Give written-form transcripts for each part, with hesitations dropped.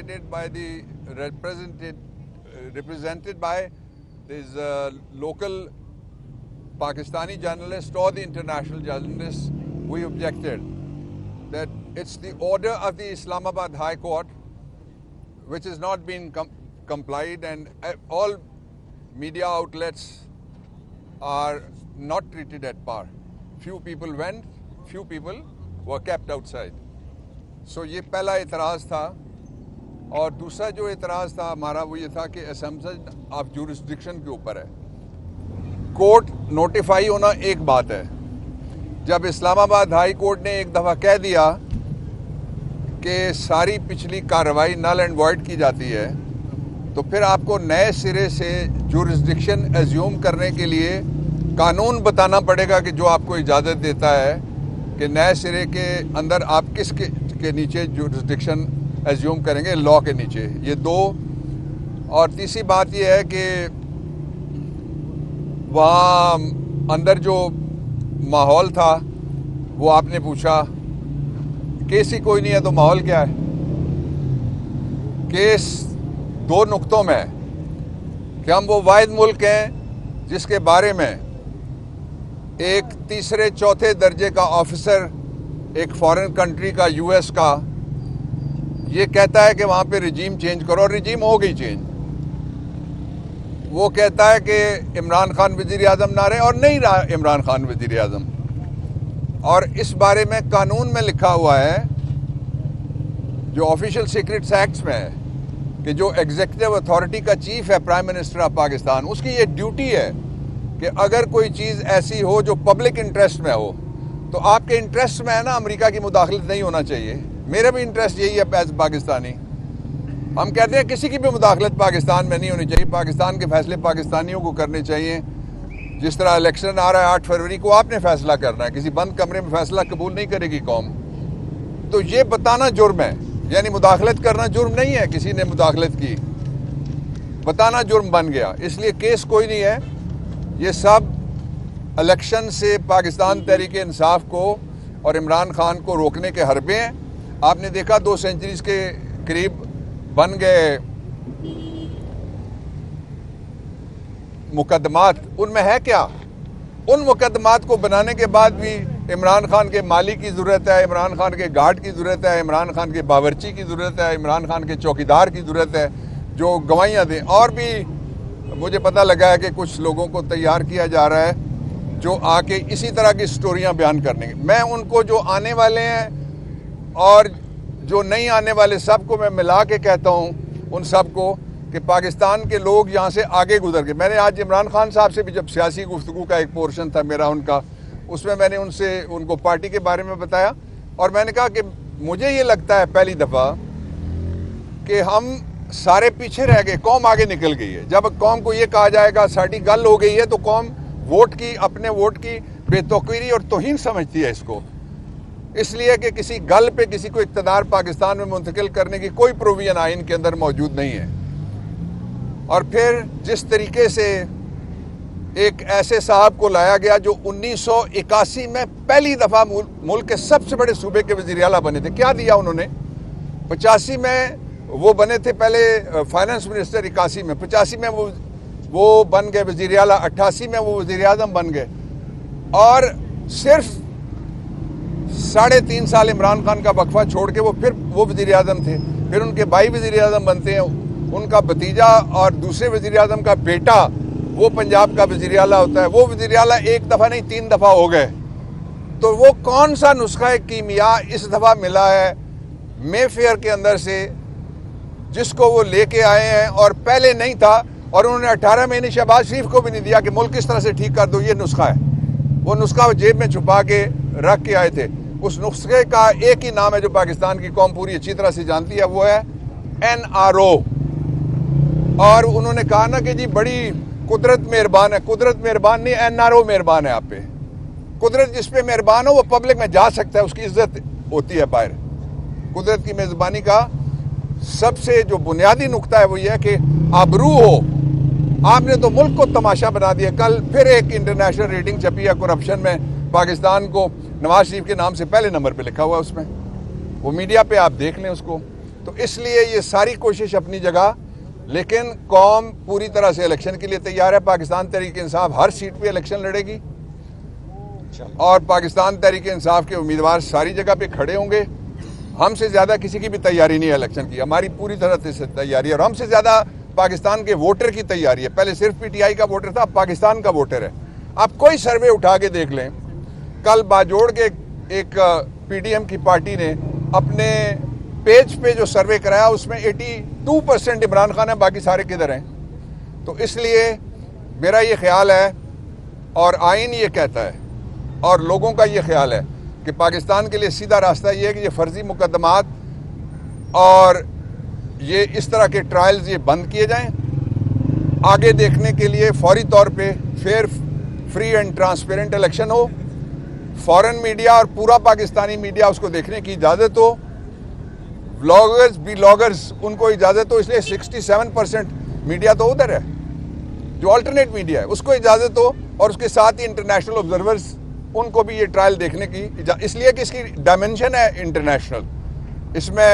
decided by the represented by these local Pakistani journalists or the international journalists, we objected that it's the order of the Islamabad High Court which has not been complied, and all media outlets are not treated at par. Few people went, few people were kept outside. So ये पहला एतराज़ था। और दूसरा जो एतराज़ था हमारा वो ये था कि असम्पशन ऑफ जुरिस्डिक्शन के ऊपर है। कोर्ट नोटिफाई होना एक बात है, जब इस्लामाबाद हाई कोर्ट ने एक दफ़ा कह दिया कि सारी पिछली कार्रवाई नल एंड वॉइड की जाती है, तो फिर आपको नए सिरे से जुरिस्डिक्शन एज्यूम करने के लिए कानून बताना पड़ेगा कि जो आपको इजाज़त देता है कि नए सिरे के अंदर आप किस के नीचे जुरिस्डिक्शन एज्यूम करेंगे, लॉ के नीचे। ये दो। और तीसरी बात ये है कि वहाँ अंदर जो माहौल था वो आपने पूछा, केस ही कोई नहीं है तो माहौल क्या है। केस दो नुक्तों में है कि हम वो वाहिद मुल्क हैं जिसके बारे में एक तीसरे चौथे दर्जे का ऑफिसर एक फॉरेन कंट्री का, यूएस का, ये कहता है कि वहाँ पे रिजीम चेंज करो, और रिजीम हो गई चेंज। वो कहता है कि इमरान खान वज़ीर आज़म ना रहे, और नहीं रहा इमरान खान वज़ीर आज़म। और इस बारे में कानून में लिखा हुआ है, जो ऑफिशियल सीक्रेट्स एक्ट्स में है, कि जो एग्जीक्यूटिव अथॉरिटी का चीफ है प्राइम मिनिस्टर ऑफ पाकिस्तान, उसकी ये ड्यूटी है कि अगर कोई चीज़ ऐसी हो जो पब्लिक इंटरेस्ट में हो, तो आपके इंटरेस्ट में है ना, अमेरिका की मुदाखलत नहीं होना चाहिए। मेरा भी इंटरेस्ट यही है एज पाकिस्तानी। हम कहते हैं किसी की भी मुदाखलत पाकिस्तान में नहीं होनी चाहिए, पाकिस्तान के फैसले पाकिस्तानियों को करने चाहिए। जिस तरह इलेक्शन आ रहा है 8 फरवरी को, आपने फैसला करना है, किसी बंद कमरे में फैसला कबूल नहीं करेगी कौम। तो ये बताना जुर्म है, यानी मुदाखलत करना जुर्म नहीं है। किसी ने मुदाखलत की, बताना जुर्म बन गया। इसलिए केस कोई नहीं है। ये सब इलेक्शन से पाकिस्तान तहरीक इंसाफ को और इमरान खान को रोकने के हरबे हैं। आपने देखा 2 सेंचुरीज के करीब बन गए मुकदमात, उनमें है क्या? उन मुकदमात को बनाने के बाद भी इमरान खान के माली की ज़रूरत है, इमरान खान के गार्ड की ज़रूरत है, इमरान खान के बावर्ची की ज़रूरत है, इमरान खान के चौकीदार की ज़रूरत है जो गवाहियाँ दें। और भी मुझे पता लगा है कि कुछ लोगों को तैयार किया जा रहा है जो आके इसी तरह की स्टोरियाँ बयान करने। मैं उनको, जो आने वाले हैं और जो नहीं आने वाले, सबको मैं मिला के कहता हूँ उन सबको कि पाकिस्तान के लोग यहाँ से आगे गुजर गए। मैंने आज इमरान खान साहब से भी, जब सियासी गुफ्तगू का एक पोर्शन था मेरा उनका, उसमें मैंने उनको पार्टी के बारे में बताया, और मैंने कहा कि मुझे ये लगता है पहली दफ़ा कि हम सारे पीछे रह गए, कौम आगे निकल गई है। जब कौम को ये कहा जाएगा साड़ी गल हो गई है, तो कौम वोट की, अपने वोट की बेतौकीरी और तौहीन समझती है इसको। इसलिए कि किसी गल पे किसी को इक़्तिदार पाकिस्तान में मुंतकिल करने की कोई प्रोविजन आइन के अंदर मौजूद नहीं है। और फिर जिस तरीके से एक ऐसे साहब को लाया गया जो 1981 में पहली दफ़ा मुल्क के सबसे बड़े सूबे के वज़ीर आला बने थे। क्या दिया उन्होंने? 85 में वो बने थे पहले फाइनेंस मिनिस्टर, 81 में, 85 में वो बन गए वज़ीर आला, 88 में वो वज़ीर आज़म बन गए। और सिर्फ 3.5 साल इमरान खान का वक्फा छोड़ के वो वज़ीर आज़म थे। फिर उनके भाई वज़ीर आज़म बनते हैं, उनका भतीजा और दूसरे वज़ीर आज़म का बेटा वो पंजाब का वज़ीर आला होता है। वो वज़ीर आला एक दफ़ा नहीं 3 दफ़ा हो गए। तो वो कौन सा नुस्खा कीमिया इस दफ़ा मिला है मेफेयर के अंदर से, जिसको वो लेके आए हैं और पहले नहीं था। और उन्होंने 18 महीने शहबाज शरीफ को भी नहीं दिया कि मुल्क किस तरह से ठीक कर दो। ये नुस्खा है, वो नुस्खा जेब में छुपा के रख के आए थे। उस नुस्खे का एक ही नाम है जो पाकिस्तान की कौम पूरी अच्छी तरह से जानती है, वो है NRO। और उन्होंने कहा ना कि जी बड़ी कुदरत मेहरबान है। कुदरत मेहरबान नहीं, NRO मेहरबान है आप पे। कुदरत जिस पे मेहरबान हो वो पब्लिक में जा सकता है, उसकी इज्जत होती है बाहर। कुदरत की मेज़बानी का सबसे जो बुनियादी नुक्ता है वो ये है कि आबरू हो। आपने तो मुल्क को तमाशा बना दिया। कल फिर एक इंटरनेशनल रेटिंग छपी है करप्शन में, पाकिस्तान को नवाज शरीफ के नाम से पहले नंबर पे लिखा हुआ है उसमें। वो मीडिया पे आप देख लें उसको। तो इसलिए ये सारी कोशिश अपनी जगह, लेकिन कौम पूरी तरह से इलेक्शन के लिए तैयार है। पाकिस्तान तहरीक इंसाफ हर सीट पे इलेक्शन लड़ेगी और पाकिस्तान तहरीक इंसाफ के उम्मीदवार सारी जगह पे खड़े होंगे। हमसे ज़्यादा किसी की भी तैयारी नहीं है इलेक्शन की, हमारी पूरी तरह से तैयारी है और हमसे ज़्यादा पाकिस्तान के वोटर की तैयारी है। पहले सिर्फ पीटीआई का वोटर था, अब पाकिस्तान का वोटर है। आप कोई सर्वे उठा के देख लें, कल बाजोड़ के एक पीडीएम की पार्टी ने अपने पेज पे जो सर्वे कराया उसमें 82% इमरान खान है, बाकी सारे किधर हैं। तो इसलिए मेरा ये ख्याल है और आइन ये कहता है और लोगों का ये ख्याल है कि पाकिस्तान के लिए सीधा रास्ता ये है कि ये फर्जी मुकदमात और ये इस तरह के ट्रायल्स ये बंद किए जाएं। आगे देखने के लिए फौरी तौर पे fair, free and transparent election हो। फॉरेन मीडिया और पूरा पाकिस्तानी मीडिया उसको देखने की इजाज़त हो। व्लॉगर्स, ब्लॉगर्स, उनको इजाज़त हो। इसलिए 67% मीडिया तो उधर है जो अल्टरनेट मीडिया है, उसको इजाज़त हो और उसके साथ ही इंटरनेशनल ऑब्जर्वर्स, उनको भी ये ट्रायल देखने की इसलिए कि इसकी डायमेंशन है इंटरनेशनल। इसमें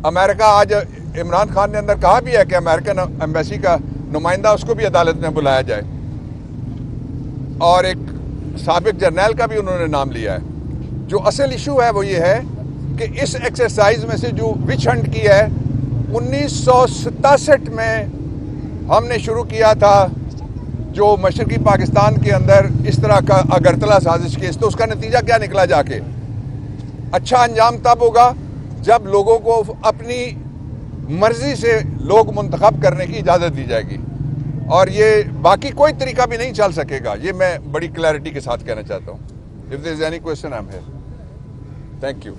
अमेरिका, आज इमरान खान ने अंदर कहा भी है कि अमेरिकन एम्बेसी का नुमाइंदा उसको भी अदालत में बुलाया जाए और एक साबिक जर्नैल का भी उन्होंने नाम लिया है। जो असल इशू है वो ये है कि इस एक्सरसाइज में से जो विच हंट की है 1967 में हमने शुरू किया था, जो मशरकी पाकिस्तान के अंदर इस तरह का अगरतला साजिश केस, तो उसका नतीजा क्या निकला जाके? अच्छा अंजाम तब होगा जब लोगों को अपनी मर्जी से लोग मुंतखब करने की इजाज़त दी जाएगी और ये बाकी कोई तरीका भी नहीं चल सकेगा। ये मैं बड़ी क्लैरिटी के साथ कहना चाहता हूँ। If there is any question I am here. Thank you.